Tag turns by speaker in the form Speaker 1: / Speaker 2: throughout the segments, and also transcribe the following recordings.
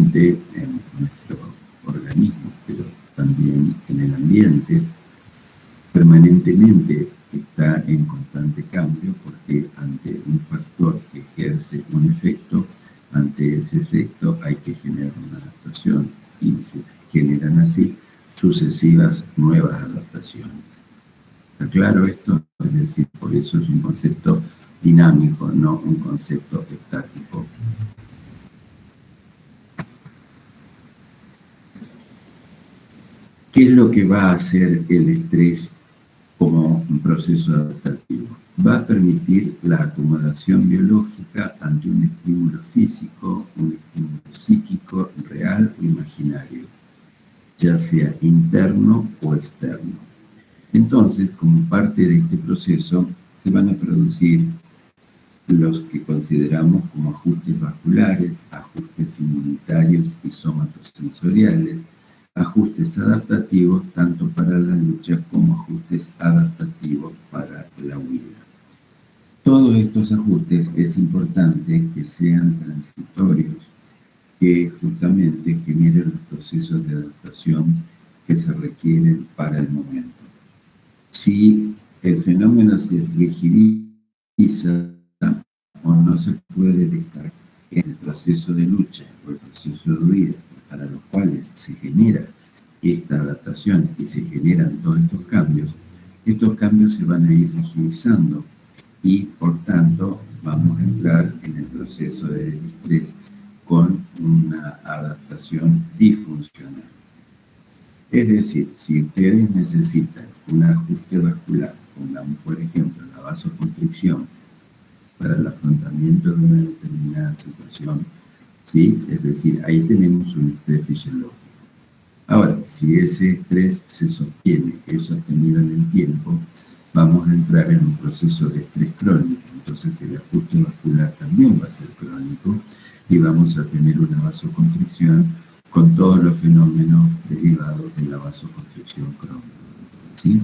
Speaker 1: solamente en nuestro organismo, pero también en el ambiente, permanentemente está en constante cambio, porque ante un factor que ejerce un efecto, ante ese efecto hay que generar una adaptación, y se generan así sucesivas nuevas adaptaciones. ¿Está claro esto? Es decir, por eso es un concepto dinámico, no un concepto estático. ¿Qué es lo que va a hacer el estrés como un proceso adaptativo? Va a permitir la acomodación biológica ante un estímulo físico, un estímulo psíquico, real o imaginario, ya sea interno o externo. Entonces, como parte de este proceso, se van a producir los que consideramos como ajustes vasculares, ajustes inmunitarios y somatosensoriales, ajustes adaptativos tanto para la lucha como ajustes adaptativos para la huida. Todos estos ajustes es importante que sean transitorios, que justamente generen los procesos de adaptación que se requieren para el momento. Si el fenómeno se rigidiza o no se puede detectar en el proceso de lucha o el proceso de huida, para los cuales se genera esta adaptación y se generan todos estos cambios se van a ir rigidizando y por tanto vamos a entrar en el proceso de estrés con una adaptación disfuncional. Es decir, si ustedes necesitan un ajuste vascular, pongamos por ejemplo la vasoconstricción para el afrontamiento de una determinada situación, ¿sí? Es decir, ahí tenemos un estrés fisiológico. Ahora, si ese estrés se sostiene, es sostenido en el tiempo, vamos a entrar en un proceso de estrés crónico. Entonces el ajuste vascular también va a ser crónico y vamos a tener una vasoconstricción con todos los fenómenos derivados de la vasoconstricción crónica, ¿sí?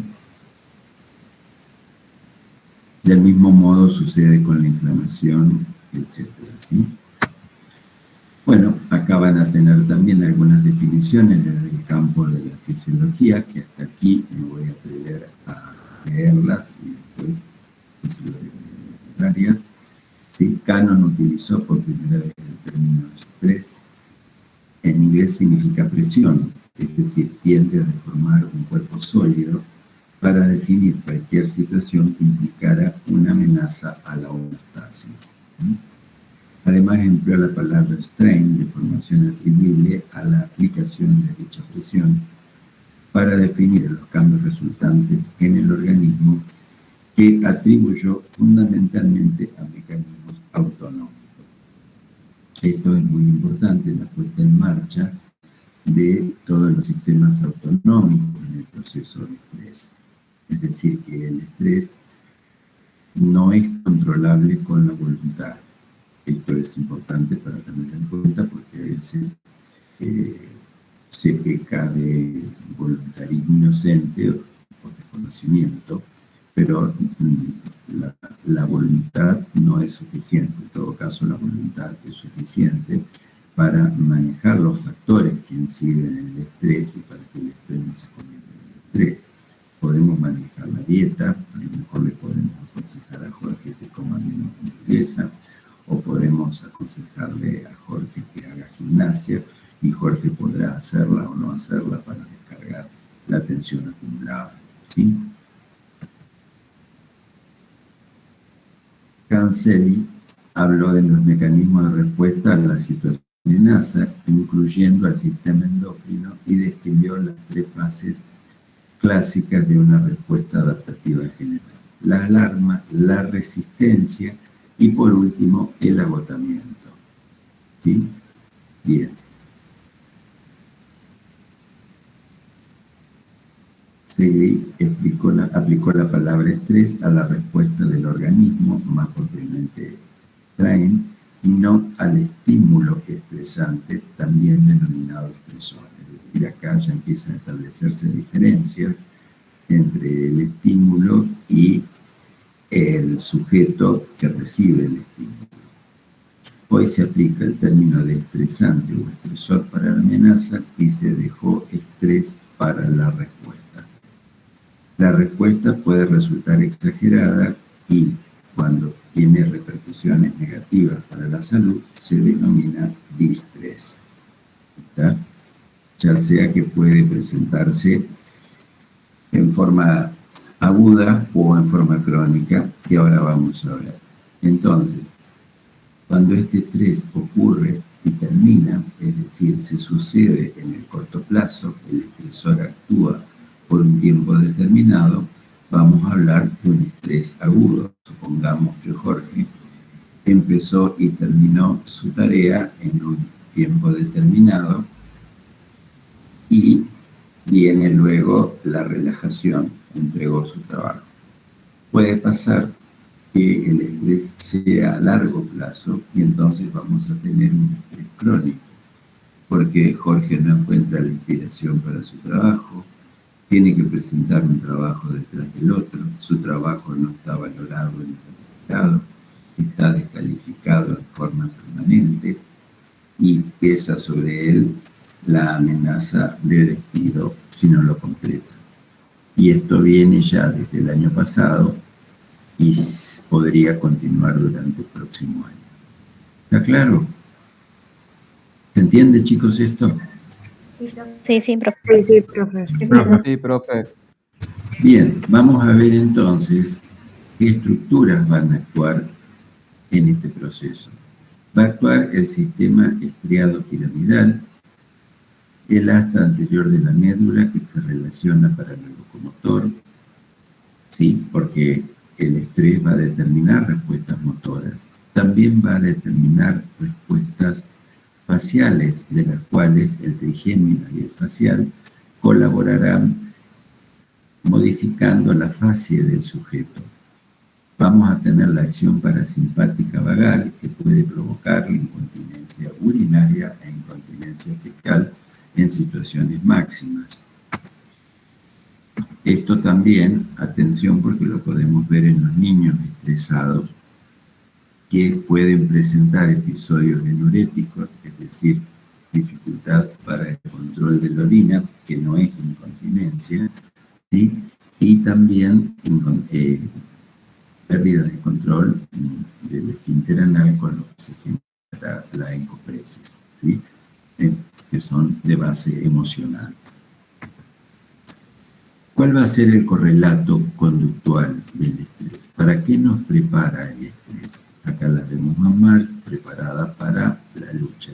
Speaker 1: Del mismo modo sucede con la inflamación, etcétera, ¿sí? Bueno, acá van a tener también algunas definiciones desde el campo de la fisiología, que hasta aquí me voy a atrever a leerlas y después varias. ¿Sí? Cannon utilizó por primera vez el término estrés. En inglés significa presión, es decir, tiende a deformar un cuerpo sólido para definir cualquier situación que implicara una amenaza a la homeostasis. Además, empleó la palabra strain, de formación atribuible a la aplicación de dicha presión, para definir los cambios resultantes en el organismo, que atribuyó fundamentalmente a mecanismos autonómicos. Esto es muy importante, la puesta en marcha de todos los sistemas autonómicos en el proceso de estrés. Es decir, que el estrés no es controlable con la voluntad. Esto es importante para tener en cuenta porque a veces se peca de voluntarismo inocente o desconocimiento, pero la voluntad no es suficiente. En todo caso, la voluntad es suficiente para manejar los factores que inciden en el estrés y para que el estrés no se convierta en estrés. Podemos manejar la dieta, a lo mejor le podemos aconsejar a Jorge que coma menos hamburguesa, o podemos aconsejarle a Jorge que haga gimnasia, y Jorge podrá hacerla o no hacerla para descargar la tensión acumulada, ¿sí? Canceli habló de los mecanismos de respuesta a la situación de amenaza, incluyendo al sistema endocrino, y describió las 3 fases clásicas de una respuesta adaptativa general: la alarma, la resistencia y, por último, el agotamiento. ¿Sí? Bien. Segui aplicó la palabra estrés a la respuesta del organismo, más propiamente traen, y no al estímulo estresante, también denominado estresor. Es decir, acá ya empiezan a establecerse diferencias entre el estímulo y el sujeto que recibe el estímulo. Hoy se aplica el término de estresante o estresor para la amenaza y se dejó estrés para la respuesta. La respuesta puede resultar exagerada y cuando tiene repercusiones negativas para la salud se denomina distrés. ¿Está? Ya sea que puede presentarse en forma aguda o en forma crónica, que ahora vamos a hablar. Entonces, cuando este estrés ocurre y termina, es decir, se sucede en el corto plazo, el estresor actúa por un tiempo determinado, vamos a hablar de un estrés agudo. Supongamos que Jorge empezó y terminó su tarea en un tiempo determinado y viene luego la relajación, entregó su trabajo. Puede pasar que el estrés sea a largo plazo y entonces vamos a tener un estrés crónico, porque Jorge no encuentra la inspiración para su trabajo, tiene que presentar un trabajo detrás del otro, su trabajo no está valorado ni calificado, está descalificado en forma permanente y pesa sobre él la amenaza de despido si no lo completa. Y esto viene ya desde el año pasado y podría continuar durante el próximo año. ¿Está claro? ¿Se entiende, chicos, esto?
Speaker 2: Sí, profe.
Speaker 3: Sí, profe.
Speaker 4: Sí, profe.
Speaker 1: Bien, vamos a ver entonces qué estructuras van a actuar en este proceso. Va a actuar el sistema estriado piramidal, el asta anterior de la médula que se relaciona para el locomotor, ¿sí? Porque el estrés va a determinar respuestas motoras. También va a determinar respuestas faciales, de las cuales el trigémino y el facial colaborarán modificando la facie del sujeto. Vamos a tener la acción parasimpática vagal, que puede provocar la incontinencia urinaria e incontinencia fecal en situaciones máximas. Esto también, atención, porque lo podemos ver en los niños estresados, que pueden presentar episodios enuréticos, es decir, dificultad para el control de la orina, que no es incontinencia, ¿sí? Y también pérdida de control del esfínter anal, con lo que se genera la encopresis, ¿sí? Que son de base emocional. ¿Cuál va a ser el correlato conductual del estrés? ¿Para qué nos prepara el estrés? Acá la vemos más preparada para la lucha.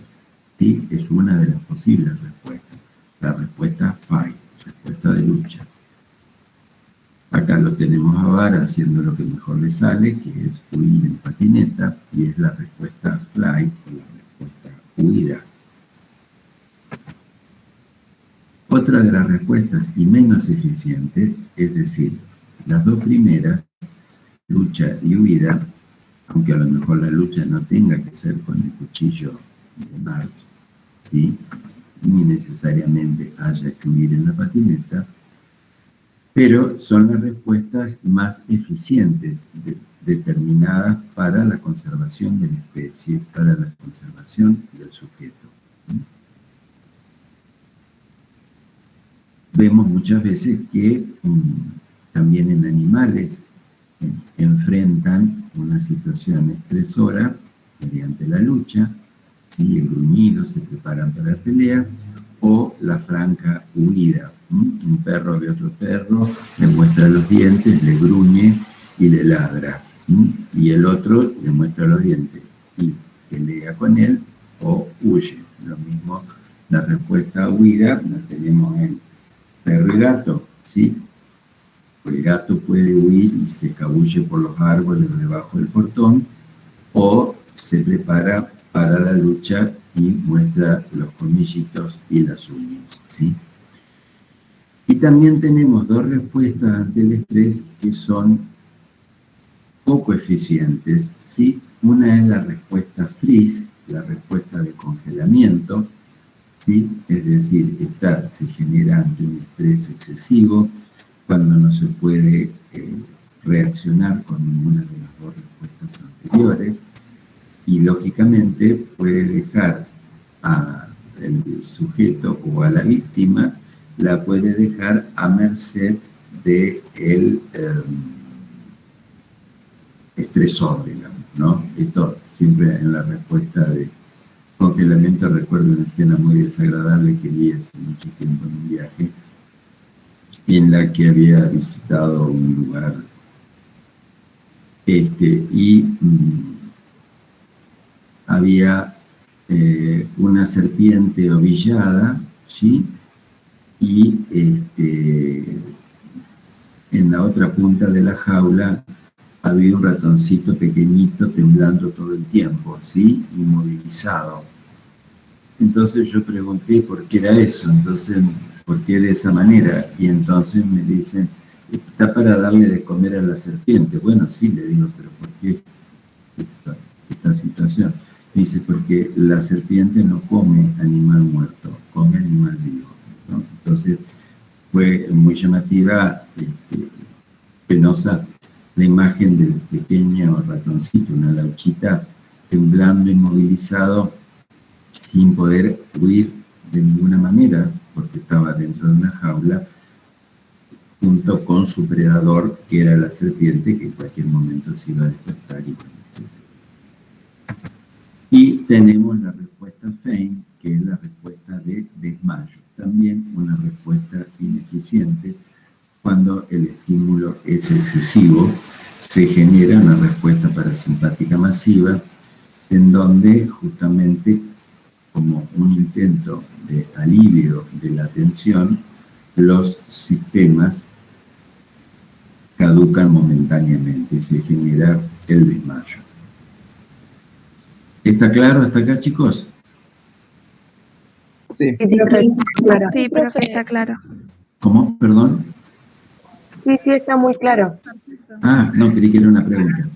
Speaker 1: ¿Sí? Es una de las posibles respuestas. La respuesta fight, respuesta de lucha. Acá lo tenemos a Vara haciendo lo que mejor le sale, que es huir en patineta, y es la respuesta flight o la respuesta huida. Otra de las respuestas y menos eficientes, es decir, las dos primeras, lucha y huida, aunque a lo mejor la lucha no tenga que ser con el cuchillo de Marx, ¿sí? Ni necesariamente haya que huir en la patineta, pero son las respuestas más eficientes determinadas para la conservación de la especie, para la conservación del sujeto. Vemos muchas veces que también en animales enfrentan una situación estresora mediante la lucha, ¿sí? El gruñido, se preparan para la pelea, o la franca huida. Un perro ve a otro perro, le muestra los dientes, le gruñe y le ladra. Y el otro le muestra los dientes y pelea con él o huye. Lo mismo, la respuesta a huida la tenemos en perro y gato, ¿sí? El gato puede huir y se escabulle por los árboles o debajo del portón, o se prepara para la lucha y muestra los colmillitos y las uñas, ¿sí? Y también tenemos dos respuestas ante el estrés que son poco eficientes, ¿sí? Una es la respuesta freeze, la respuesta de congelamiento, ¿sí? Es decir, se genera ante un estrés excesivo, cuando no se puede reaccionar con ninguna de las dos respuestas anteriores. y lógicamente puede dejar al sujeto o a la víctima, la puede dejar a merced del estresor, digamos, ¿no? Esto siempre en la respuesta de congelamiento. Recuerdo una escena muy desagradable que vi hace mucho tiempo en un viaje, en la que había visitado un lugar había una serpiente ovillada, ¿sí? Y en la otra punta de la jaula había un ratoncito pequeñito temblando todo el tiempo, ¿sí? Inmovilizado. Entonces yo pregunté por qué era eso, entonces, ¿por qué de esa manera? Y entonces me dicen, está para darle de comer a la serpiente. Bueno, sí, le digo, pero ¿por qué esta situación? Me dice, porque la serpiente no come animal muerto, come animal vivo, ¿no? Entonces fue muy llamativa, penosa, la imagen del pequeño ratoncito, una lauchita, temblando, inmovilizado, sin poder huir de ninguna manera, porque estaba dentro de una jaula, junto con su predador, que era la serpiente, que en cualquier momento se iba a despertar. Y tenemos la respuesta feint, que es la respuesta de desmayo. También una respuesta ineficiente. Cuando el estímulo es excesivo, se genera una respuesta parasimpática masiva, en donde justamente, como un intento de alivio de la tensión, los sistemas caducan momentáneamente y se genera el desmayo. ¿Está claro hasta acá, chicos?
Speaker 3: Sí,
Speaker 2: Sí, claro.
Speaker 4: Sí, profe, está claro.
Speaker 1: ¿Cómo? ¿Perdón?
Speaker 5: Sí, está muy claro.
Speaker 1: Ah, no, creí que era una pregunta.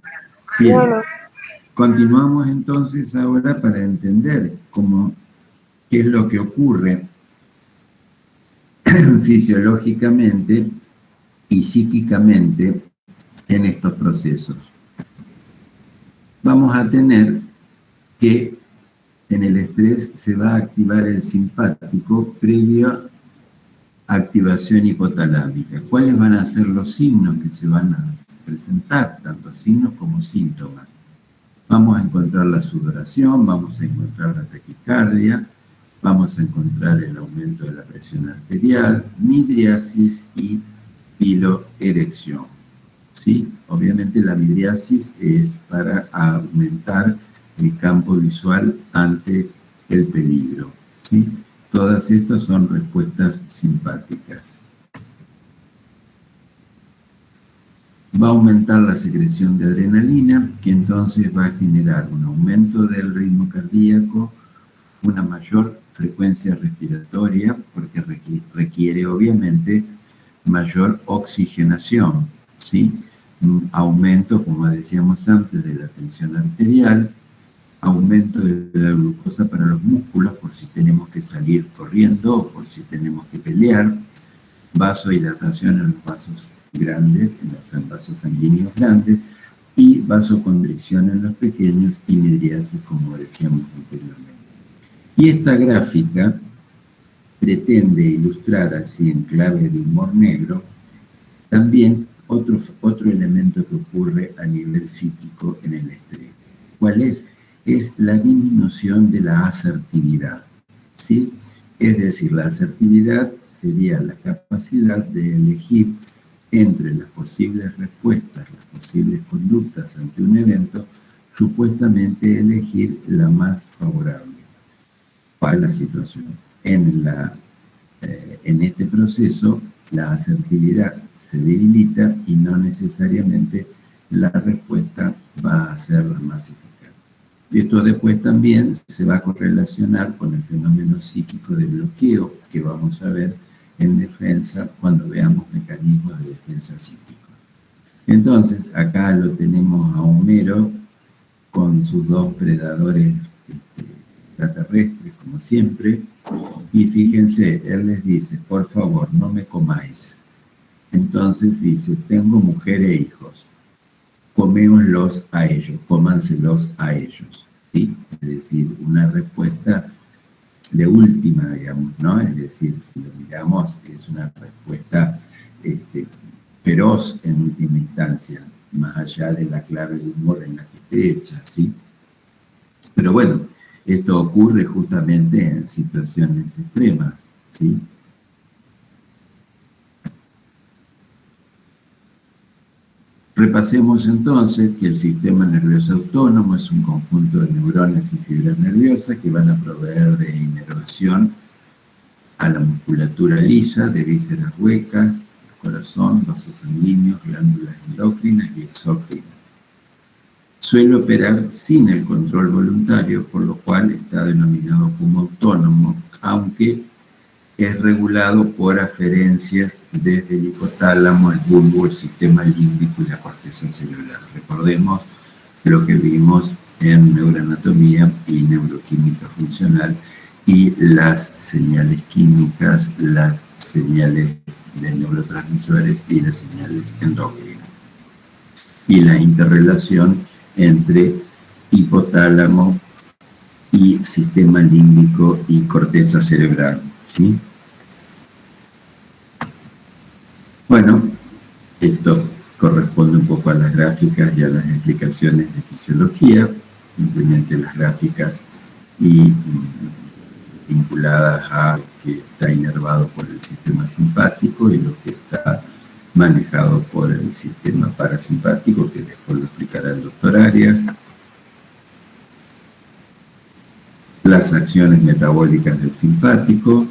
Speaker 1: Bien.
Speaker 5: Bueno,
Speaker 1: Continuamos entonces ahora para entender qué es lo que ocurre fisiológicamente y psíquicamente en estos procesos. Vamos a tener que en el estrés se va a activar el simpático previo a activación hipotalámica. ¿Cuáles van a ser los signos que se van a presentar? Tanto signos como síntomas. Vamos a encontrar la sudoración, vamos a encontrar la taquicardia, vamos a encontrar el aumento de la presión arterial, midriasis y piloerección. ¿Sí? Obviamente la midriasis es para aumentar el campo visual ante el peligro, ¿sí? Todas estas son respuestas simpáticas. Va a aumentar la secreción de adrenalina, que entonces va a generar un aumento del ritmo cardíaco, una mayor frecuencia respiratoria, porque requiere obviamente mayor oxigenación, ¿sí? Un aumento, como decíamos antes, de la tensión arterial, aumento de la glucosa para los músculos, por si tenemos que salir corriendo o por si tenemos que pelear, vasodilatación en los vasos grandes, en los vasos sanguíneos grandes, y vasoconstricción en los pequeños y midriasis, como decíamos anteriormente. Y esta gráfica pretende ilustrar así en clave de humor negro también otro elemento que ocurre a nivel psíquico en el estrés. ¿Cuál es? Es la disminución de la asertividad, ¿sí? Es decir, la asertividad sería la capacidad de elegir entre las posibles respuestas, las posibles conductas ante un evento, supuestamente elegir la más favorable para la situación. En este proceso, la asertividad se debilita y no necesariamente la respuesta va a ser la más eficaz. Esto después también se va a correlacionar con el fenómeno psíquico de bloqueo que vamos a ver en defensa cuando veamos mecanismos de defensa psíquica. Entonces, acá lo tenemos a Homero con sus dos predadores extraterrestres, como siempre, y fíjense, él les dice, por favor, no me comáis. Entonces dice, tengo mujer e hijos, comémoslos a ellos, cómanselos a ellos. ¿sí? Es decir, una respuesta de última, digamos, ¿no? Es decir, si lo miramos, es una respuesta feroz en última instancia, más allá de la clave de humor en la que esté hecha, ¿sí? Pero bueno, esto ocurre justamente en situaciones extremas, ¿sí? Repasemos entonces que el sistema nervioso autónomo es un conjunto de neuronas y fibras nerviosas que van a proveer de inervación a la musculatura lisa, de vísceras huecas, corazón, vasos sanguíneos, glándulas endocrinas y exócrinas. Suele operar sin el control voluntario, por lo cual está denominado como autónomo, aunque es regulado por aferencias desde el hipotálamo, el bulbo, el sistema límbico y la corteza cerebral. Recordemos lo que vimos en neuroanatomía y neuroquímica funcional y las señales químicas, las señales de neurotransmisores y las señales endócrinas. Y la interrelación entre hipotálamo y sistema límbico y corteza cerebral, ¿sí? Bueno, esto corresponde un poco a las gráficas y a las explicaciones de fisiología, simplemente las gráficas y vinculadas a lo que está inervado por el sistema simpático y lo que está manejado por el sistema parasimpático, que después lo explicará el doctor Arias. Las acciones metabólicas del simpático.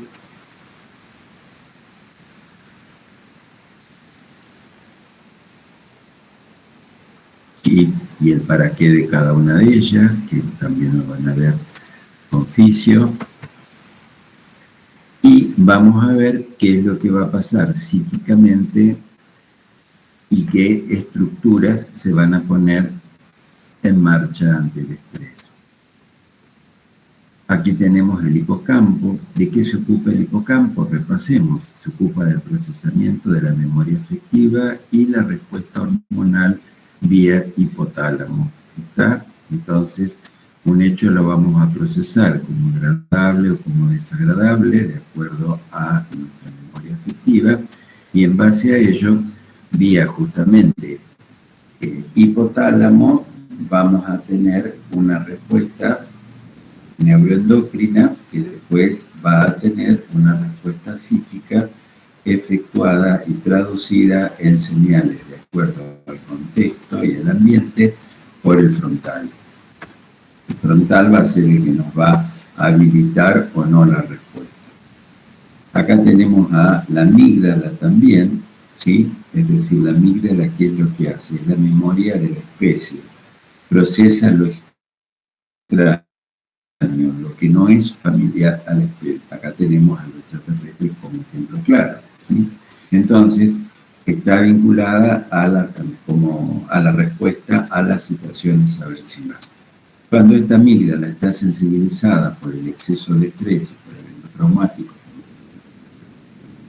Speaker 1: Y el para qué de cada una de ellas, que también lo van a ver con fisio. Y vamos a ver qué es lo que va a pasar psíquicamente y qué estructuras se van a poner en marcha ante el estrés. Aquí tenemos el hipocampo. ¿De qué se ocupa el hipocampo? Repasemos. Se ocupa del procesamiento de la memoria afectiva y la respuesta hormonal vía hipotálamo. ¿Está? Entonces, un hecho lo vamos a procesar como agradable o como desagradable, de acuerdo a nuestra memoria afectiva, y en base a ello, vía justamente hipotálamo, vamos a tener una respuesta neuroendocrina que después va a tener una respuesta psíquica efectuada y traducida en señales de acuerdo al contexto y el ambiente por el frontal. El frontal va a ser el que nos va a habilitar o no la respuesta. Acá tenemos a la amígdala también, ¿sí? Es decir, la amígdala, ¿qué es lo que hace? Es la memoria de la especie. Procesa lo extraño, lo que no es familiar a la especie. Acá tenemos a los extraterrestres como ejemplo claro, ¿sí? Entonces, está vinculada a la respuesta a las situaciones aversivas. Cuando esta amígdala está sensibilizada por el exceso de estrés y por el evento traumático,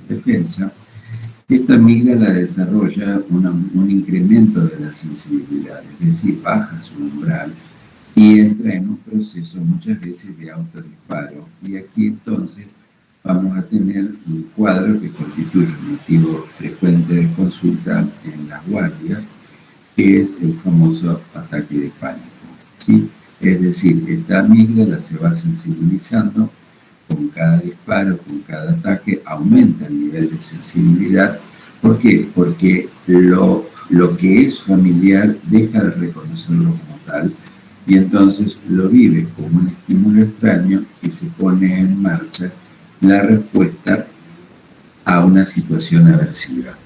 Speaker 1: defensa, esta amígdala desarrolla un incremento de la sensibilidad, es decir, baja su umbral y entra en un proceso muchas veces de autodisparo. Y aquí entonces vamos a tener un cuadro que constituye un motivo frecuente de consulta en las guardias, que es el famoso ataque de pánico, ¿sí? Es decir, esta amígdala se va sensibilizando con cada disparo, con cada ataque, aumenta el nivel de sensibilidad. ¿Por qué? Porque lo que es familiar deja de reconocerlo como tal y entonces lo vive como un estímulo extraño y se pone en marcha la respuesta a una situación aversiva.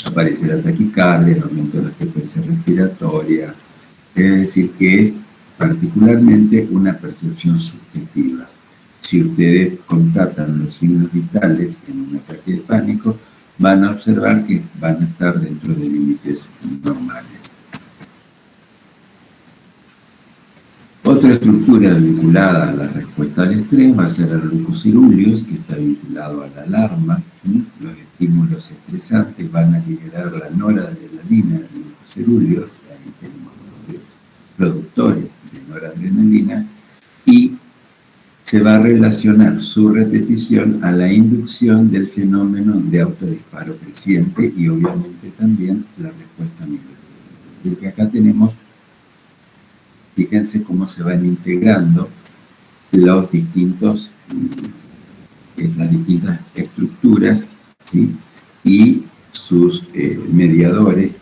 Speaker 1: Aparece la taquicardia, el aumento de la frecuencia respiratoria, es decir, que es particularmente una percepción subjetiva. Si ustedes constatan los signos vitales en un ataque de pánico, van a observar que van a estar dentro de límites normales. Otra estructura vinculada a la respuesta al estrés va a ser el glucosilureus, que está vinculado a la alarma. Los estímulos estresantes van a liberar la noradrenalina del glucosilureus, ahí tenemos los productores va a relacionar su repetición a la inducción del fenómeno de autodisparo creciente y obviamente también la respuesta migratoria. Porque acá tenemos, fíjense cómo se van integrando los distintos, las distintas estructuras, ¿sí? Y sus mediadores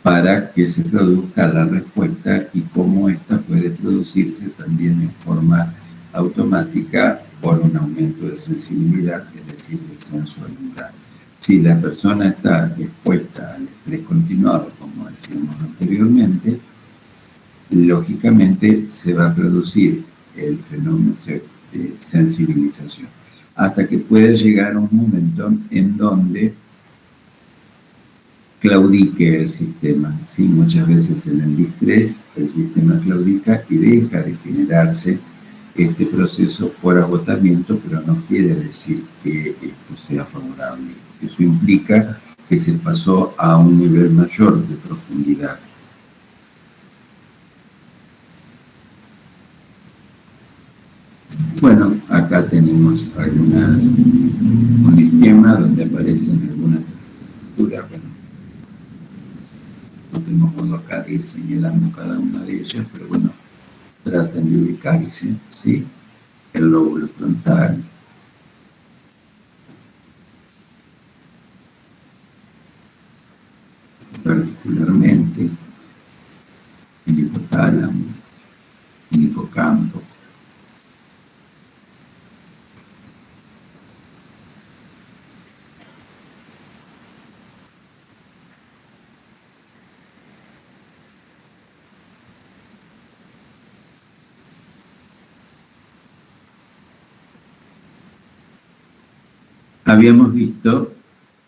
Speaker 1: para que se produzca la respuesta y cómo esta puede producirse también en forma automática por un aumento de sensibilidad, es decir, de sensualidad. Si la persona está expuesta al estrés continuado, como decíamos anteriormente, lógicamente se va a producir el fenómeno de sensibilización, hasta que puede llegar un momento en donde claudique el sistema. ¿Sí? Muchas veces en el distrés el sistema claudica y deja de generarse este proceso por agotamiento, pero no quiere decir que esto sea favorable. Eso implica que se pasó a un nivel mayor de profundidad. Bueno, acá tenemos un esquema donde aparecen algunas estructuras. Bueno, no tengo modo acá de ir señalando cada una de ellas, pero bueno, traten de ubicarse, ¿sí? El lóbulo frontal, particularmente, el hipotálamo, el hipocampo. Habíamos visto,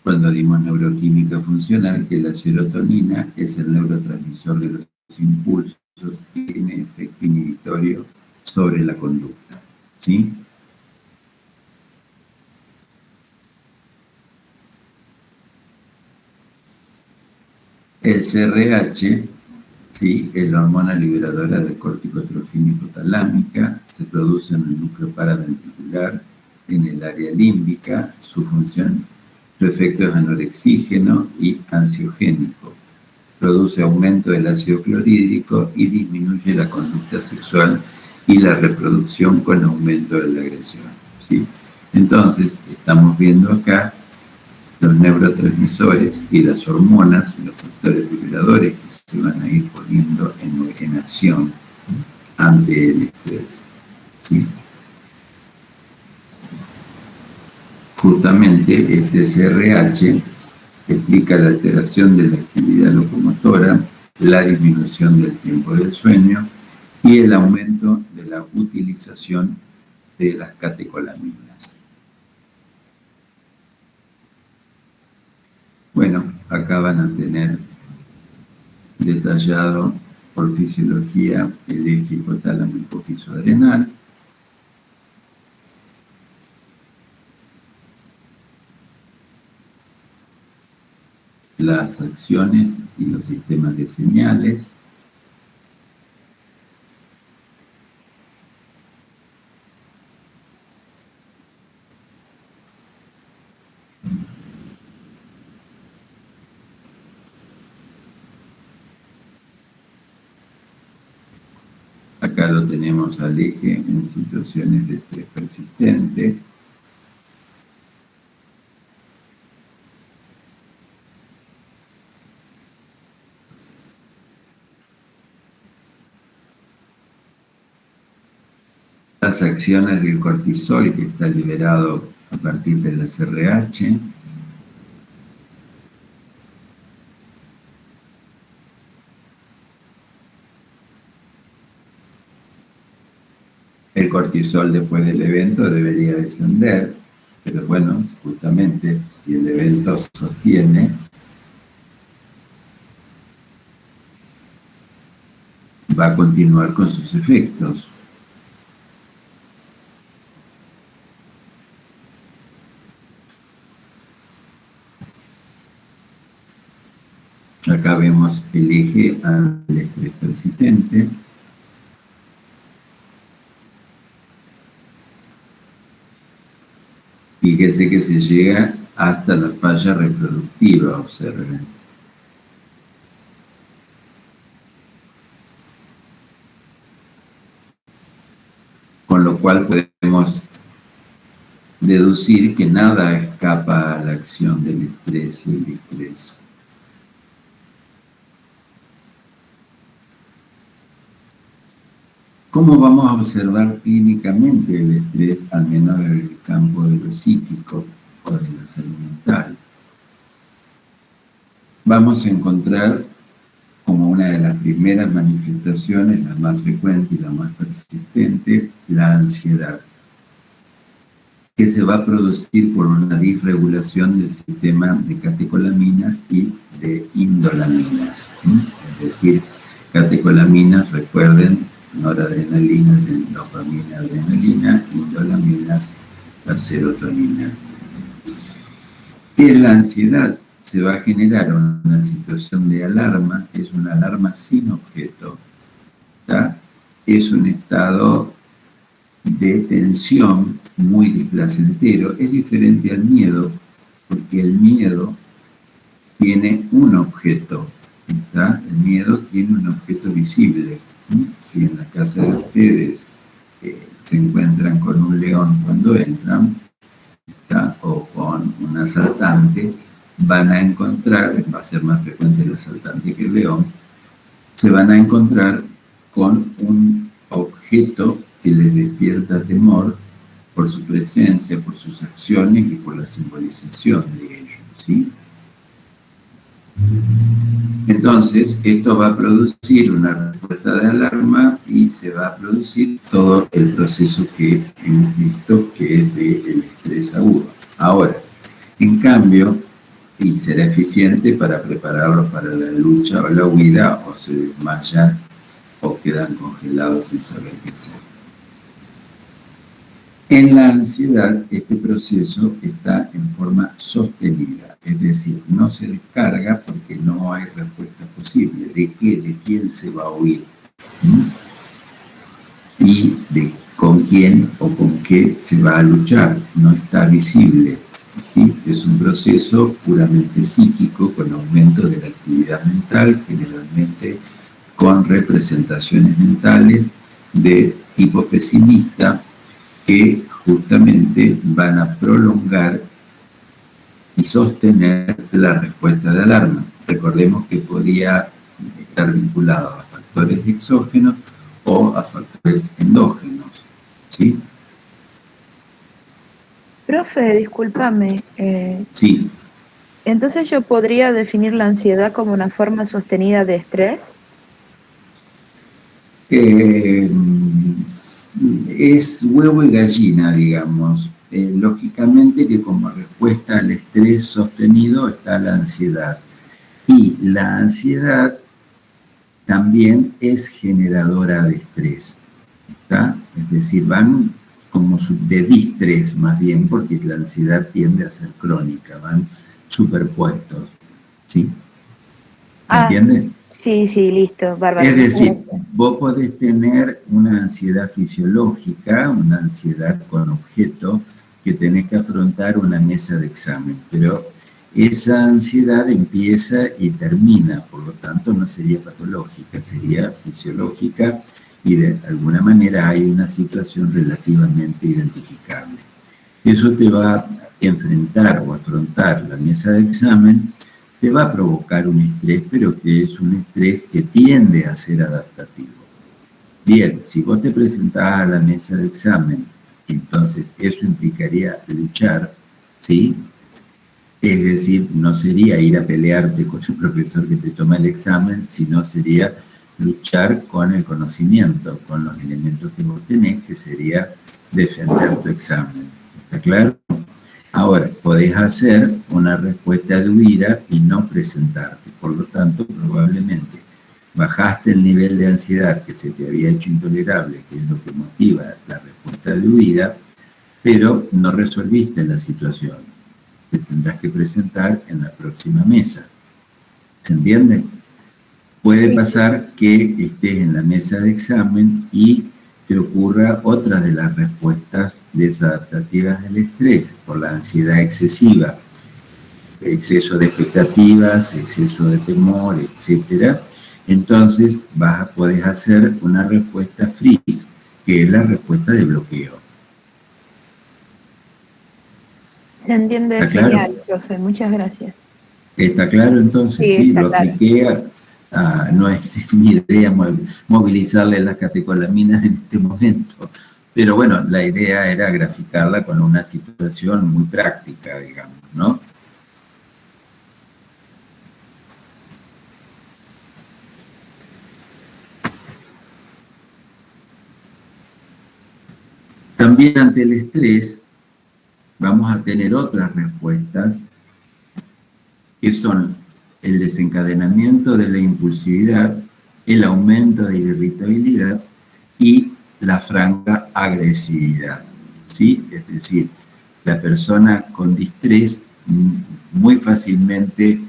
Speaker 1: cuando dimos neuroquímica funcional, que la serotonina es el neurotransmisor de los impulsos y tiene efecto inhibitorio sobre la conducta, ¿sí? El CRH, ¿sí? Es la hormona liberadora de corticotrofina hipotalámica, se produce en el núcleo paraventricular, en el área límbica, su efecto es anorexígeno y ansiogénico. Produce aumento del ácido clorhídrico y disminuye la conducta sexual y la reproducción con aumento de la agresión, ¿sí? Entonces, estamos viendo acá los neurotransmisores y las hormonas, los factores liberadores que se van a ir poniendo en acción ante el estrés, ¿sí? Justamente este CRH explica la alteración de la actividad locomotora, la disminución del tiempo del sueño y el aumento de la utilización de las catecolaminas. Bueno, acá van a tener detallado por fisiología el eje hipotálamo hipófiso adrenal. Las acciones y los sistemas de señales. Acá lo tenemos al eje en situaciones de estrés persistente. Las acciones del cortisol que está liberado a partir del SRH. El cortisol después del evento debería descender, pero bueno, justamente si el evento se sostiene, va a continuar con sus efectos. Acá vemos el eje al estrés persistente. Fíjese que se llega hasta la falla reproductiva, observen. Con lo cual podemos deducir que nada escapa a la acción del estrés y el distrés. ¿Cómo vamos a observar clínicamente el estrés, al menos en el campo de lo psíquico o de la salud mental? Vamos a encontrar como una de las primeras manifestaciones, la más frecuente y la más persistente, la ansiedad, que se va a producir por una disregulación del sistema de catecolaminas y de indolaminas. Es decir, catecolaminas, recuerden, noradrenalina, dopamina, adrenalina, indolaminas, la serotonina. ¿Qué es la ansiedad? Se va a generar una situación de alarma, es una alarma sin objeto, ¿tá? Es un estado de tensión muy displacentero, es diferente al miedo, porque el miedo tiene un objeto, ¿tá? El miedo tiene un objeto visible. Si en la casa de ustedes se encuentran con un león cuando entran, ¿tá? O con un asaltante, van a encontrar, va a ser más frecuente el asaltante que el león, se van a encontrar con un objeto que les despierta temor por su presencia, por sus acciones y por la simbolización de ellos, ¿sí? Entonces, esto va a producir una respuesta de alarma y se va a producir todo el proceso que hemos visto, que es del estrés agudo. Ahora, en cambio, y será eficiente para prepararlos para la lucha o la huida, o se desmayan o quedan congelados sin saber qué hacer. En la ansiedad, este proceso está en forma sostenida, es decir, no se descarga porque no hay respuesta posible. ¿De qué? ¿De quién se va a huir? Y de con quién o con qué se va a luchar. No está visible. ¿Sí? Es un proceso puramente psíquico con aumento de la actividad mental, generalmente con representaciones mentales de tipo pesimista que justamente van a prolongar y sostener la respuesta de alarma. Recordemos que podría estar vinculado a factores exógenos o a factores endógenos, ¿sí?
Speaker 3: Profe, discúlpame.
Speaker 1: Sí.
Speaker 3: Entonces yo podría definir la ansiedad como una forma sostenida de estrés.
Speaker 1: Es huevo y gallina, digamos. Lógicamente que como respuesta al estrés sostenido está la ansiedad. Y la ansiedad también es generadora de estrés, ¿está? Es decir, van como de distrés más bien, porque la ansiedad tiende a ser crónica, van superpuestos, ¿sí? ¿Se entiende?
Speaker 3: Sí, listo, bárbaro.
Speaker 1: Es decir, vos podés tener una ansiedad fisiológica, una ansiedad con objeto, que tenés que afrontar una mesa de examen, pero esa ansiedad empieza y termina, por lo tanto no sería patológica, sería fisiológica y de alguna manera hay una situación relativamente identificable. Eso te va a enfrentar o afrontar la mesa de examen, te va a provocar un estrés, pero que es un estrés que tiende a ser adaptativo. Bien, si vos te presentás a la mesa de examen, entonces eso implicaría luchar, ¿sí? Es decir, no sería ir a pelearte con el profesor que te toma el examen, sino sería luchar con el conocimiento, con los elementos que vos tenés, que sería defender tu examen. ¿Está claro? Ahora, podés hacer una respuesta de huida y no presentarte. Por lo tanto, probablemente bajaste el nivel de ansiedad que se te había hecho intolerable, que es lo que motiva la respuesta de huida, pero no resolviste la situación. Te tendrás que presentar en la próxima mesa. ¿Se entiende? Puede pasar que estés en la mesa de examen y que ocurra otra de las respuestas desadaptativas del estrés, por la ansiedad excesiva, exceso de expectativas, exceso de temor, etcétera. Entonces podés hacer una respuesta freeze, que es la respuesta de bloqueo.
Speaker 3: Se entiende
Speaker 1: ¿Está
Speaker 3: genial,
Speaker 1: claro?
Speaker 3: profe. Muchas gracias.
Speaker 1: ¿Está claro entonces?
Speaker 3: Sí,
Speaker 1: Sí,
Speaker 3: está
Speaker 1: lo
Speaker 3: claro.
Speaker 1: apliqué. No es mi idea movilizarle las catecolaminas en este momento, pero bueno, la idea era graficarla con una situación muy práctica, digamos, ¿no? También ante el estrés vamos a tener otras respuestas que son el desencadenamiento de la impulsividad, el aumento de la irritabilidad y la franca agresividad, ¿sí? Es decir, la persona con distrés muy fácilmente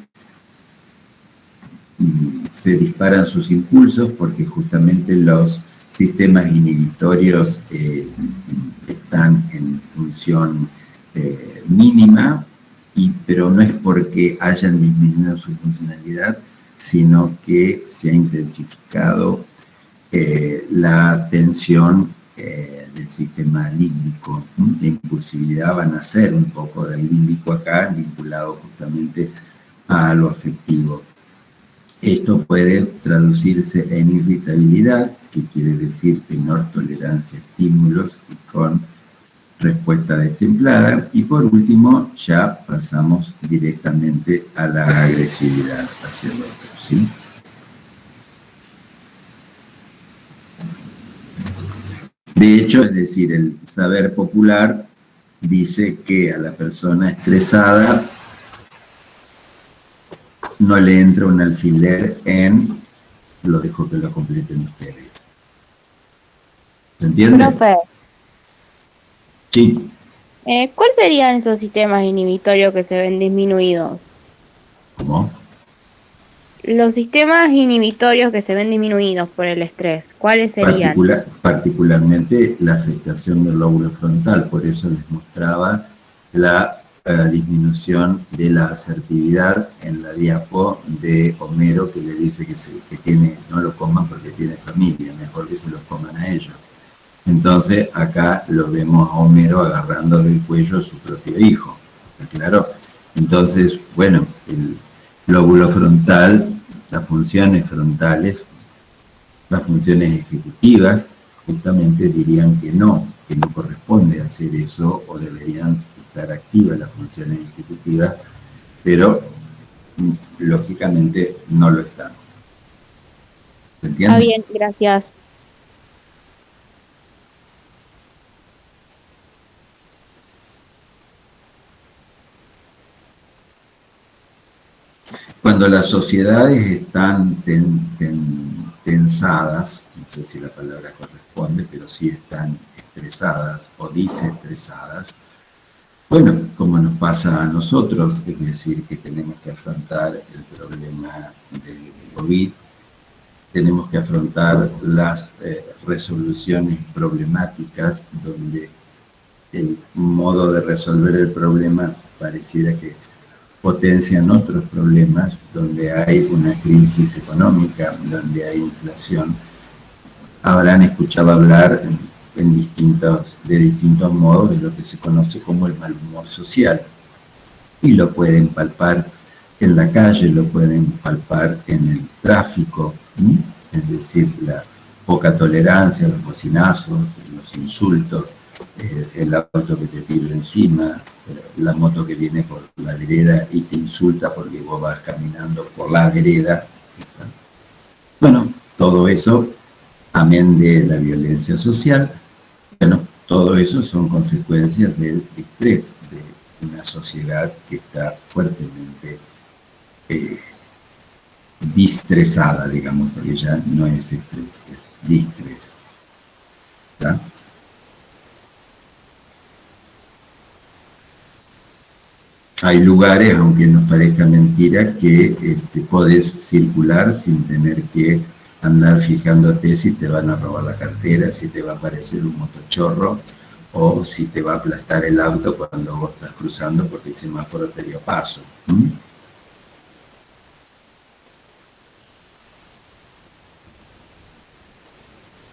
Speaker 1: se disparan sus impulsos porque justamente los sistemas inhibitorios están en función mínima, pero no es porque hayan disminuido su funcionalidad, sino que se ha intensificado la tensión del sistema límbico. La impulsividad va a nacer un poco del límbico acá, vinculado justamente a lo afectivo. Esto puede traducirse en irritabilidad, que quiere decir menor tolerancia a estímulos y con respuesta destemplada. Y por último, ya pasamos directamente a la agresividad hacia el otro, ¿sí? De hecho, es decir, el saber popular dice que a la persona estresada no le entra un alfiler en, lo dejo que lo completen ustedes. ¿Se entiende?
Speaker 2: Profe,
Speaker 1: Sí.
Speaker 2: ¿cuáles serían esos sistemas inhibitorios que se ven disminuidos?
Speaker 1: ¿Cómo?
Speaker 2: Los sistemas inhibitorios que se ven disminuidos por el estrés, ¿cuáles serían?
Speaker 1: Particularmente la afectación del lóbulo frontal, por eso les mostraba la disminución de la asertividad en la diapo de Homero, que le dice que tiene, no lo coman porque tiene familia, mejor que se los coman a ellos. Entonces acá lo vemos a Homero agarrando del cuello a su propio hijo, ¿está claro? Entonces, bueno, el lóbulo frontal, las funciones frontales, las funciones ejecutivas, justamente dirían que no corresponde hacer eso, o deberían estar activas las funciones ejecutivas, pero lógicamente no lo están. ¿Se entiende?
Speaker 2: Está bien, gracias.
Speaker 1: Cuando las sociedades están tensadas, no sé si la palabra corresponde, pero sí están estresadas o disestresadas, bueno, como nos pasa a nosotros, es decir, que tenemos que afrontar el problema del COVID, tenemos que afrontar las resoluciones problemáticas donde el modo de resolver el problema pareciera que potencian otros problemas, donde hay una crisis económica, donde hay inflación. Habrán escuchado hablar de distintos modos de lo que se conoce como el mal humor social. Y lo pueden palpar en la calle, lo pueden palpar en el tráfico, es decir, la poca tolerancia, los bocinazos, los insultos, el auto que te tira encima, la moto que viene por la vereda y te insulta porque vos vas caminando por la vereda. Bueno, todo eso, amén de la violencia social, bueno, todo eso son consecuencias del estrés, de una sociedad que está fuertemente distresada, digamos, porque ya no es estrés, es distrés. ¿Está? Hay lugares, aunque nos parezca mentira, que podés circular sin tener que andar fijándote si te van a robar la cartera, si te va a aparecer un motochorro o si te va a aplastar el auto cuando vos estás cruzando porque el semáforo te dio paso.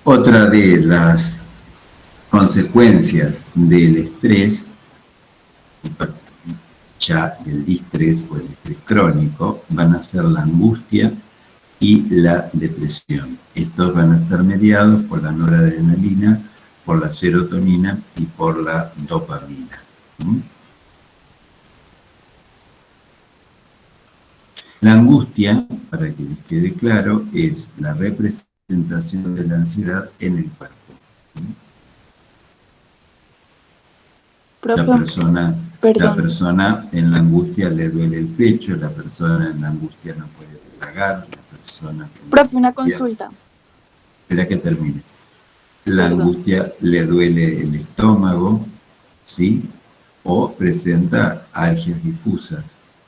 Speaker 1: Otra de las consecuencias del estrés, ya el distrés o el estrés crónico, van a ser la angustia y la depresión. Estos van a estar mediados por la noradrenalina, por la serotonina y por la dopamina. La angustia, para que les quede claro, es la representación de la ansiedad en el cuerpo. La persona en la angustia le duele el pecho, la persona en la angustia no puede tragar, la persona...
Speaker 4: Profe, una consulta.
Speaker 1: Espera que termine. La angustia le duele el estómago, ¿sí? O presenta algias difusas.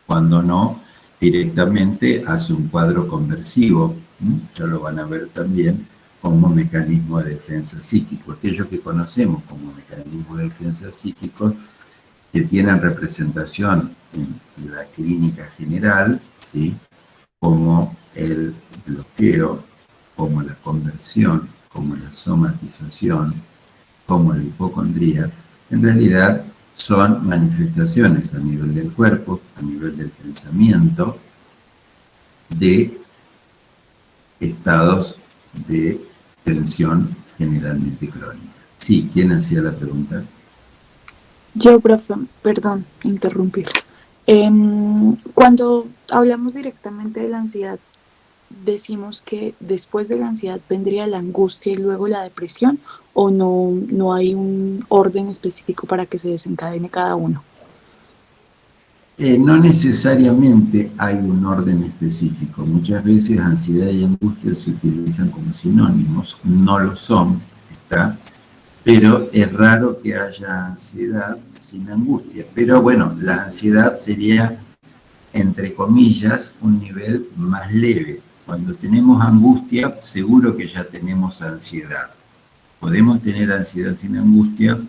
Speaker 1: Cuando no, directamente hace un cuadro conversivo. Ya lo van a ver también como mecanismo de defensa psíquico. Aquellos que conocemos como mecanismo de defensa psíquico, que tienen representación en la clínica general, ¿sí? Como el bloqueo, como la conversión, como la somatización, como la hipocondría, en realidad son manifestaciones a nivel del cuerpo, a nivel del pensamiento, de estados de tensión generalmente crónica. Sí, ¿quién hacía la pregunta?
Speaker 4: Yo, profe, perdón, interrumpir. Cuando hablamos directamente de la ansiedad, decimos que después de la ansiedad vendría la angustia y luego la depresión, o no hay un orden específico para que se desencadene cada uno.
Speaker 1: No necesariamente hay un orden específico. Muchas veces ansiedad y angustia se utilizan como sinónimos, no lo son, ¿está? Pero es raro que haya ansiedad sin angustia. Pero bueno, la ansiedad sería, entre comillas, un nivel más leve. Cuando tenemos angustia, seguro que ya tenemos ansiedad. Podemos tener ansiedad sin angustia,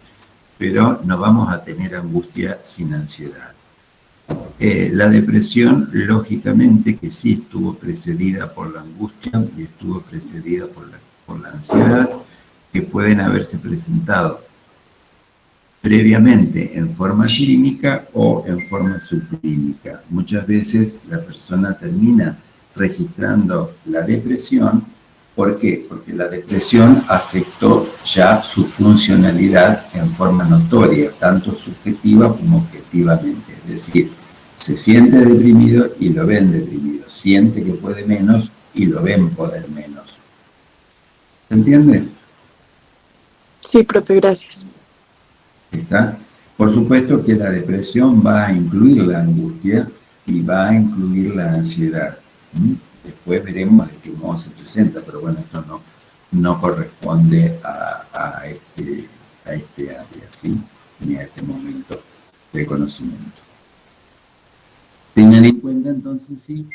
Speaker 1: pero no vamos a tener angustia sin ansiedad. La depresión, lógicamente, que sí estuvo precedida por la angustia y estuvo precedida por la ansiedad, que pueden haberse presentado previamente en forma clínica o en forma subclínica. Muchas veces la persona termina registrando la depresión. ¿Por qué? Porque la depresión afectó ya su funcionalidad en forma notoria, tanto subjetiva como objetivamente. Es decir, se siente deprimido y lo ven deprimido. Siente que puede menos y lo ven poder menos. ¿Se entiende?
Speaker 4: Sí, profe, gracias.
Speaker 1: ¿Está? Por supuesto que la depresión va a incluir la angustia y va a incluir la ansiedad. Después veremos de qué modo se presenta, pero bueno, esto no corresponde a este área, ¿sí? Ni a este momento de conocimiento. Tengan en cuenta entonces, sí,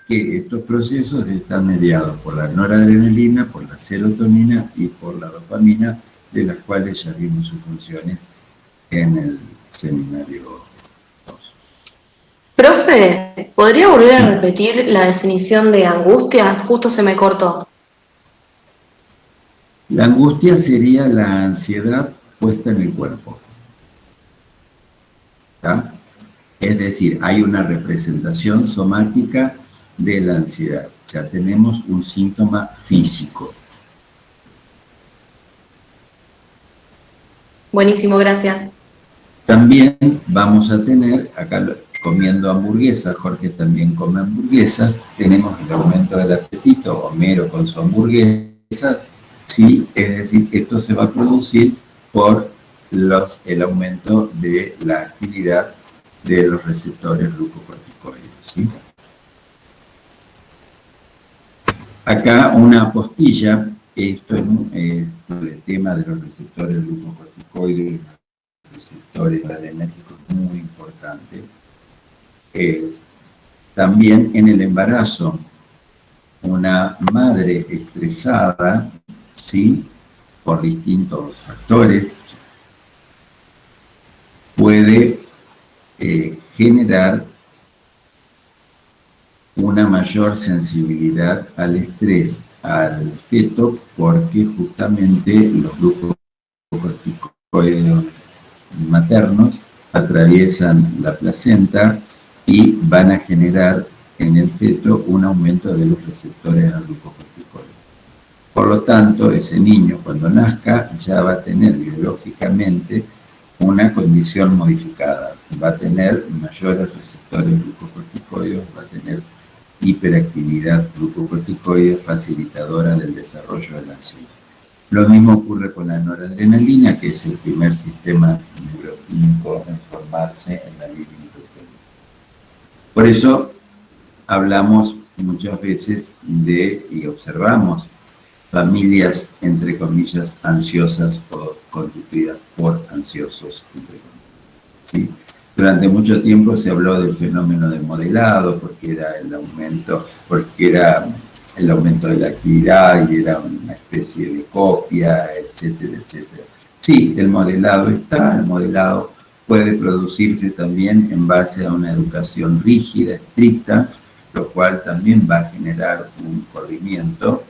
Speaker 1: que estos procesos están mediados por la noradrenalina, por la serotonina y por la dopamina, de las cuales ya vimos sus funciones en el seminario 2.
Speaker 6: Profe, ¿podría volver a repetir la definición de angustia? Justo se me cortó.
Speaker 1: La angustia sería la ansiedad puesta en el cuerpo. ¿Está? Es decir, hay una representación somática de la ansiedad. Ya tenemos un síntoma físico.
Speaker 6: Buenísimo, gracias.
Speaker 1: También vamos a tener, acá comiendo hamburguesas, Jorge también come hamburguesas, tenemos el aumento del apetito, Homero con su hamburguesa, sí, es decir, esto se va a producir por el aumento de la actividad de los receptores glucocorticoides, ¿sí? Acá una apostilla, esto es el tema de los receptores glucocorticoides, receptores adrenérgicos muy importante. También en el embarazo una madre estresada, ¿sí?, por distintos factores, puede generar una mayor sensibilidad al estrés al feto, porque justamente los grupos corticoides maternos atraviesan la placenta y van a generar en el feto un aumento de los receptores al glucocorticoide. Por lo tanto, ese niño cuando nazca ya va a tener biológicamente una condición modificada, va a tener mayores receptores glucocorticoides, va a tener hiperactividad glucocorticoide facilitadora del desarrollo de la ansiedad. Lo mismo ocurre con la noradrenalina, que es el primer sistema neuroquímico en formarse en la vida intrauterina. Por eso hablamos muchas veces y observamos familias, entre comillas, ansiosas o constituidas por ansiosos, entre comillas, ¿sí? Durante mucho tiempo se habló del fenómeno del modelado, porque era el aumento de la actividad y era una especie de copia, etcétera, etcétera. Sí, el modelado puede producirse también en base a una educación rígida, estricta, lo cual también va a generar un corrimiento.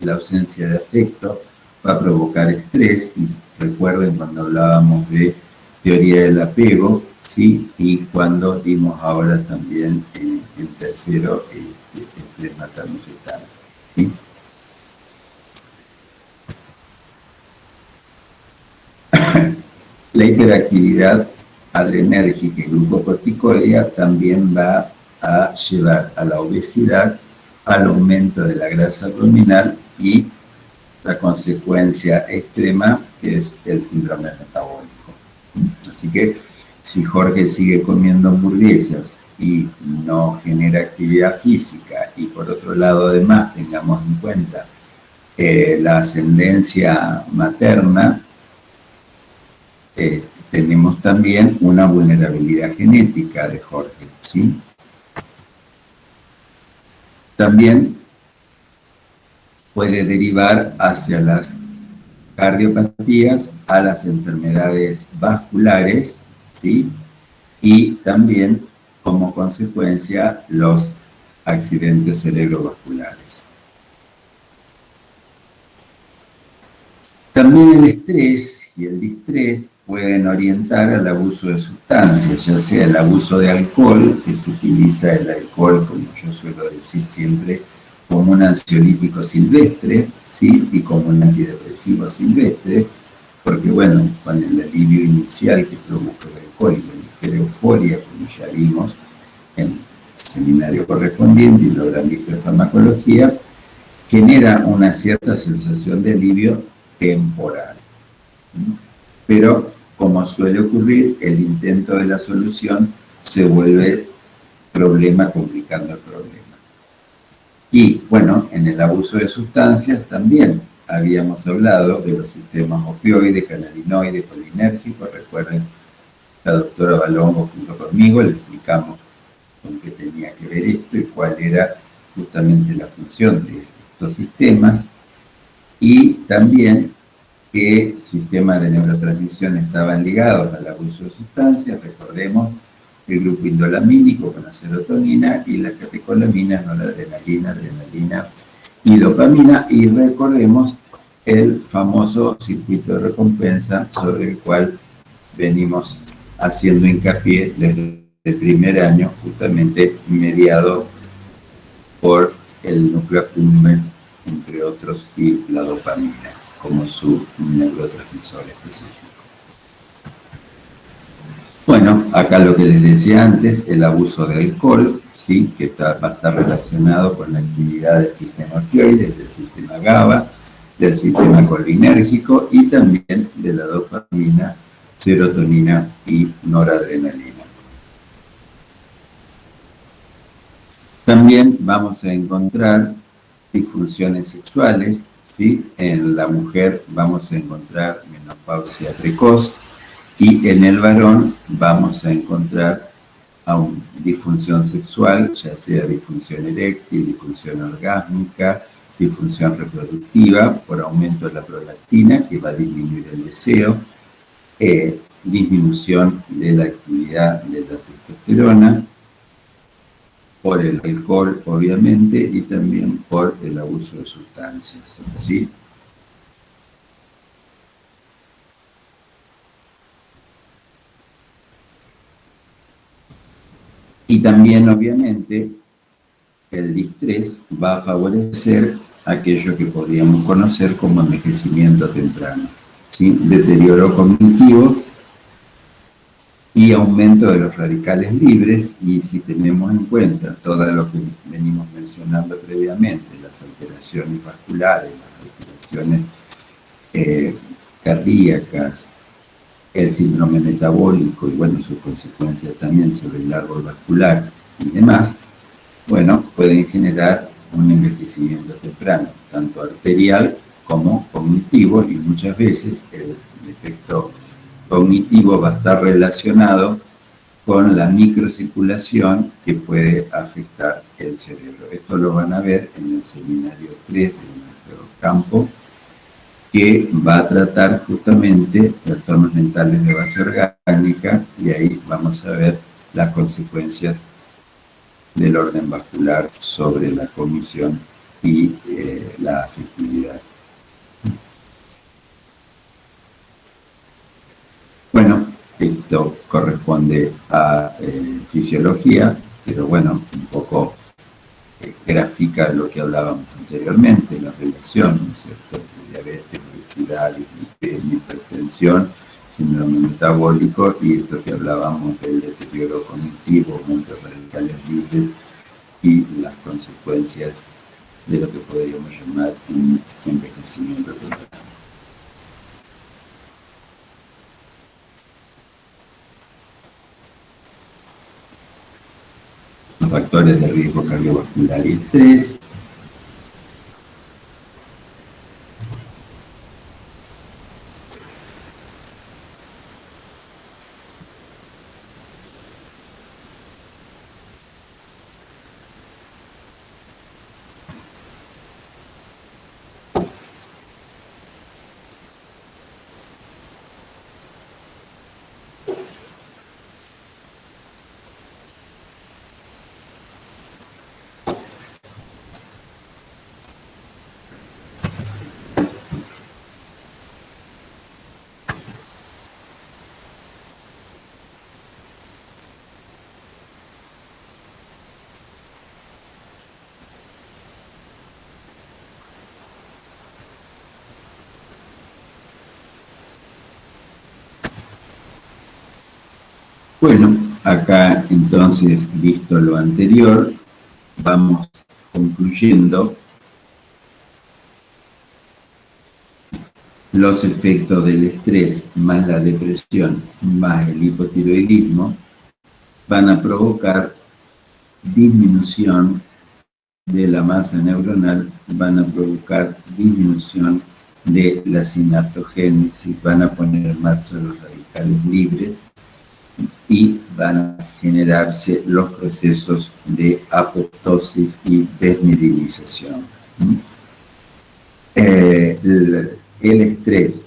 Speaker 1: La ausencia de afecto va a provocar estrés, y recuerden cuando hablábamos de teoría del apego, ¿sí?, y cuando dimos ahora también en tercero estrés materno-fetal, ¿sí? La hiperactividad adrenérgica y glucocorticoidea también va a llevar a la obesidad, al aumento de la grasa abdominal y la consecuencia extrema, que es el síndrome metabólico. Así que si Jorge sigue comiendo hamburguesas y no genera actividad física, y por otro lado además tengamos en cuenta la ascendencia materna, tenemos también una vulnerabilidad genética de Jorge, ¿sí? También puede derivar hacia las cardiopatías, a las enfermedades vasculares, ¿sí?, y también como consecuencia los accidentes cerebrovasculares. También el estrés y el distrés pueden orientar al abuso de sustancias, ya sea el abuso de alcohol, que se utiliza el alcohol, como yo suelo decir siempre, como un ansiolítico silvestre, ¿sí?, y como un antidepresivo silvestre, porque bueno, con el alivio inicial que provoca el alcohol y la ligera euforia, como ya vimos en el seminario correspondiente y lo gran de farmacología, genera una cierta sensación de alivio temporal. Pero, como suele ocurrir, el intento de la solución se vuelve problema, complicando el problema. Y, bueno, en el abuso de sustancias también habíamos hablado de los sistemas opioide, cannabinoide, colinérgico. Recuerden, la doctora Balongo junto conmigo le explicamos con qué tenía que ver esto y cuál era justamente la función de estos sistemas. Y también qué sistemas de neurotransmisión estaban ligados al abuso de sustancias. Recordemos el grupo indolamínico con la serotonina y las catecolaminas, noradrenalina, adrenalina y dopamina. Y recordemos el famoso circuito de recompensa sobre el cual venimos haciendo hincapié desde el primer año, justamente mediado por el núcleo accumbens, entre otros, y la dopamina como su neurotransmisor específico. Bueno, acá lo que les decía antes, el abuso de alcohol, ¿sí?, que va a estar relacionado con la actividad del sistema opioide, del sistema GABA, del sistema colinérgico y también de la dopamina, serotonina y noradrenalina. También vamos a encontrar disfunciones sexuales, ¿sí? En la mujer vamos a encontrar menopausia precoz y en el varón vamos a encontrar a una disfunción sexual, ya sea disfunción eréctil, disfunción orgásmica, disfunción reproductiva, por aumento de la prolactina, que va a disminuir el deseo, disminución de la actividad de la testosterona, por el alcohol, obviamente, y también por el abuso de sustancias, ¿sí? Y también, obviamente, el distrés va a favorecer aquello que podríamos conocer como envejecimiento temprano, ¿sí? Deterioro cognitivo y aumento de los radicales libres, y si tenemos en cuenta todo lo que venimos mencionando previamente, las alteraciones vasculares, las alteraciones cardíacas, el síndrome metabólico y bueno, sus consecuencias también sobre el árbol vascular y demás, bueno, pueden generar un envejecimiento temprano, tanto arterial como cognitivo, y muchas veces el defecto cognitivo va a estar relacionado con la microcirculación que puede afectar el cerebro. Esto lo van a ver en el seminario 3 de nuestro campo, que va a tratar justamente trastornos mentales de base orgánica, y ahí vamos a ver las consecuencias del orden vascular sobre la cognición y la afectividad. Bueno, esto corresponde a fisiología, pero bueno, un poco grafica lo que hablábamos anteriormente, la relación, ¿no es cierto?, de diabetes, obesidad, hipertensión, síndrome metabólico, y esto que hablábamos del deterioro cognitivo, aumento de radicales libres y las consecuencias de lo que podríamos llamar un envejecimiento temprano. Los factores de riesgo cardiovascular y estrés. Bueno, acá entonces, visto lo anterior, vamos concluyendo los efectos del estrés más la depresión más el hipotiroidismo van a provocar disminución de la masa neuronal, van a provocar disminución de la sinaptogénesis, van a poner en marcha los radicales libres y van a generarse los procesos de apoptosis y desmierilización. El estrés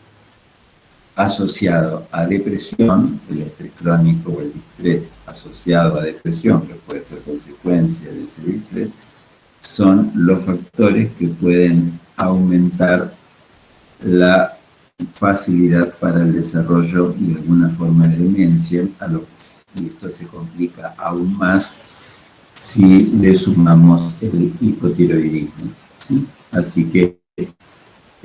Speaker 1: asociado a depresión, el estrés crónico o el distrés asociado a depresión, que puede ser consecuencia de ese distrés, son los factores que pueden aumentar la facilidad para el desarrollo de alguna forma de demencia, y esto se complica aún más si le sumamos el hipotiroidismo, ¿sí? Así que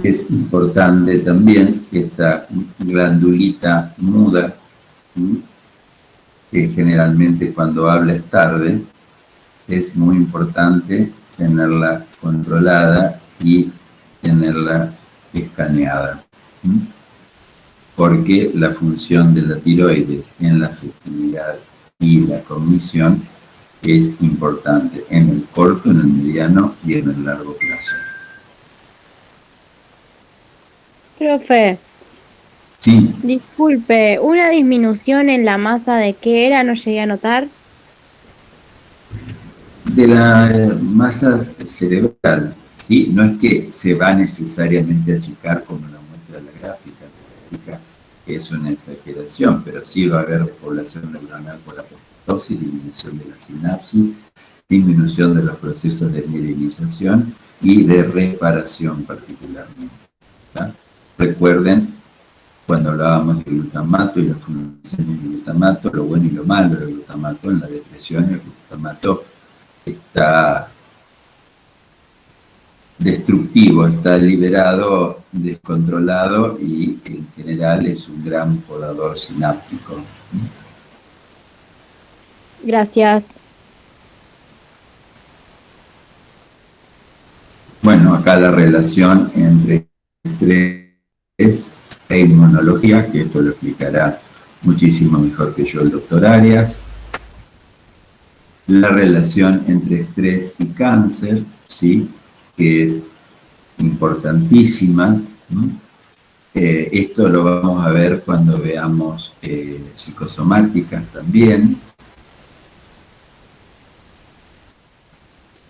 Speaker 1: es importante también esta glandulita muda, ¿sí?, que generalmente cuando habla es tarde, es muy importante tenerla controlada y tenerla escaneada, porque la función de la tiroides en la afectividad y la cognición es importante en el corto, en el mediano y en el largo plazo.
Speaker 2: Profe,
Speaker 1: Sí,
Speaker 2: disculpe, ¿una disminución en la masa de qué era? No llegué a notar.
Speaker 1: de la masa cerebral, ¿sí? No es que se va necesariamente a achicar como lo muestra la gráfica. La gráfica es una exageración, pero sí va a haber población neuronal por apoptosis, disminución de la sinapsis, disminución de los procesos de mielinización y de reparación particularmente, ¿tá? Recuerden, cuando hablábamos del glutamato y la función del glutamato, lo bueno y lo malo del glutamato, en la depresión el glutamato está destructivo, está liberado, descontrolado y en general es un gran podador sináptico.
Speaker 2: Gracias.
Speaker 1: Bueno, acá la relación entre estrés e inmunología, que esto lo explicará muchísimo mejor que yo el doctor Arias. La relación entre estrés y cáncer, ¿sí? Que es importantísima, ¿no? Esto lo vamos a ver cuando veamos psicosomáticas también.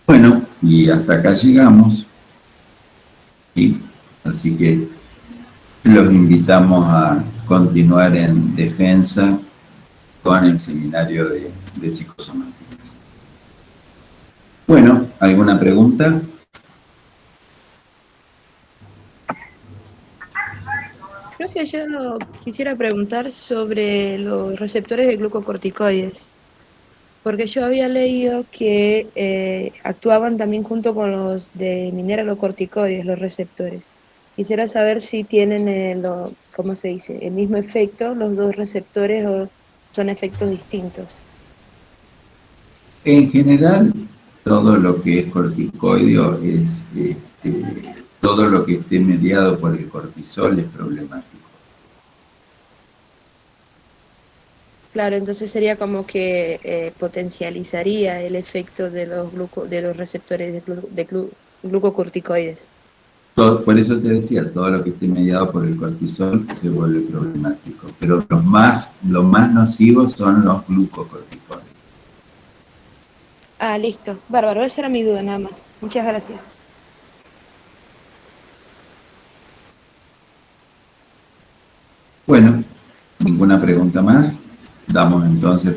Speaker 1: Bueno, y hasta acá llegamos, ¿sí? Así que los invitamos a continuar en defensa con el seminario de psicosomática. Bueno, ¿alguna pregunta?
Speaker 3: Profe, yo quisiera preguntar sobre los receptores de glucocorticoides, porque yo había leído que actuaban también junto con los de mineralocorticoides, los receptores. Quisiera saber si tienen, ¿cómo se dice?, el mismo efecto los dos receptores o son efectos distintos.
Speaker 1: En general, todo lo que es corticoideo es, todo lo que esté mediado por el cortisol es problemático.
Speaker 3: Claro, entonces sería como que potencializaría el efecto de los receptores de glucocorticoides.
Speaker 1: Por eso te decía, todo lo que esté mediado por el cortisol se vuelve problemático. Pero los más nocivos son los glucocorticoides.
Speaker 3: Ah, listo. Bárbaro, esa era mi duda nada más. Muchas gracias.
Speaker 1: Bueno, ninguna pregunta más. Damos entonces